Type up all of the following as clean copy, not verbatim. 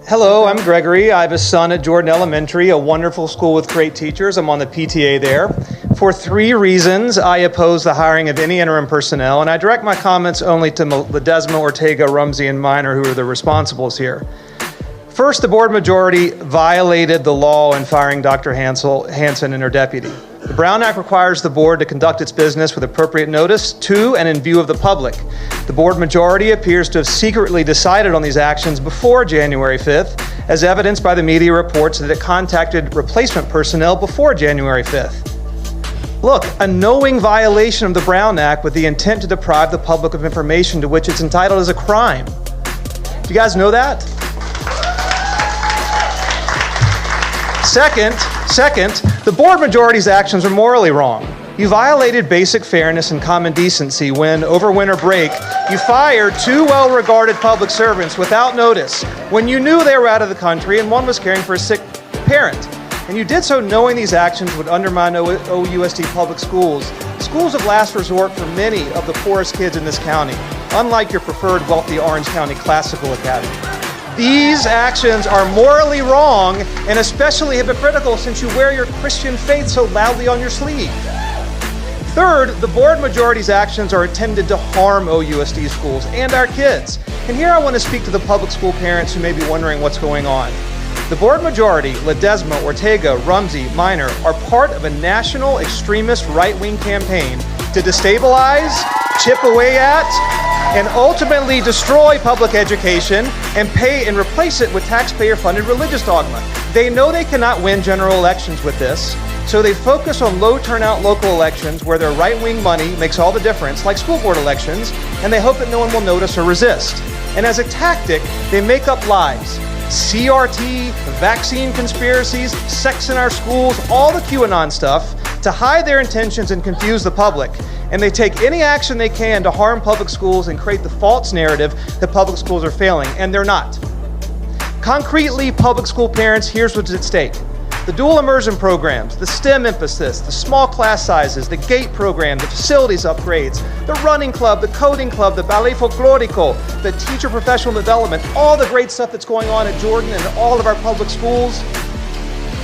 Hello, I'm Gregory. I have a son at Jordan Elementary, a wonderful school with great teachers. I'm on the PTA there. For 3 reasons, I oppose the hiring of any interim personnel, and I direct my comments only to Ledesma, Ortega, Rumsey, and Minor, who are the responsibles here. First, the board majority violated the law in firing Dr. Hansen and her deputy. The Brown Act requires the board to conduct its business with appropriate notice to and in view of the public. The board majority appears to have secretly decided on these actions before January 5th, as evidenced by the media reports that it contacted replacement personnel before January 5th. Look, a knowing violation of the Brown Act with the intent to deprive the public of information to which it's entitled is a crime. Do you guys know that? Second, the board majority's actions are morally wrong. You violated basic fairness and common decency when, over winter break, you fired 2 well-regarded public servants without notice when you knew they were out of the country and one was caring for a sick parent. And you did so knowing these actions would undermine OUSD public schools of last resort for many of the poorest kids in this county, unlike your preferred wealthy Orange County Classical Academy. These actions are morally wrong and especially hypocritical since you wear your Christian faith so loudly on your sleeve. Third, the board majority's actions are intended to harm OUSD schools and our kids. And here I want to speak to the public school parents who may be wondering what's going on. The board majority, Ledesma, Ortega, Rumsey, Minor, are part of a national extremist right-wing campaign to destabilize, chip away at, and ultimately destroy public education and replace it with taxpayer-funded religious dogma. They know they cannot win general elections with this, so they focus on low-turnout local elections where their right-wing money makes all the difference, like school board elections, and they hope that no one will notice or resist. And as a tactic, they make up lies. CRT, vaccine conspiracies, sex in our schools, all the QAnon stuff, to hide their intentions and confuse the public. And they take any action they can to harm public schools and create the false narrative that public schools are failing, and they're not. Concretely, public school parents, here's what's at stake. The dual immersion programs, the STEM emphasis, the small class sizes, the GATE program, the facilities upgrades, the running club, the coding club, the ballet folklorico, the teacher professional development, all the great stuff that's going on at Jordan and all of our public schools,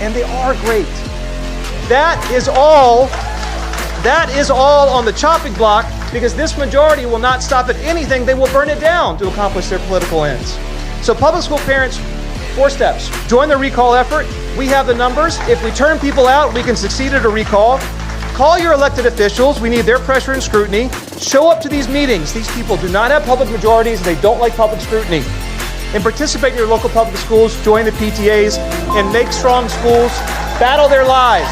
and they are great. That is all on the chopping block because this majority will not stop at anything. They will burn it down to accomplish their political ends. So public school parents, 4 steps. Join the recall effort. We have the numbers. If we turn people out, we can succeed at a recall. Call your elected officials. We need their pressure and scrutiny. Show up to these meetings. These people do not have public majorities. They don't like public scrutiny. And participate in your local public schools. Join the PTAs and make strong schools. Battle their lies.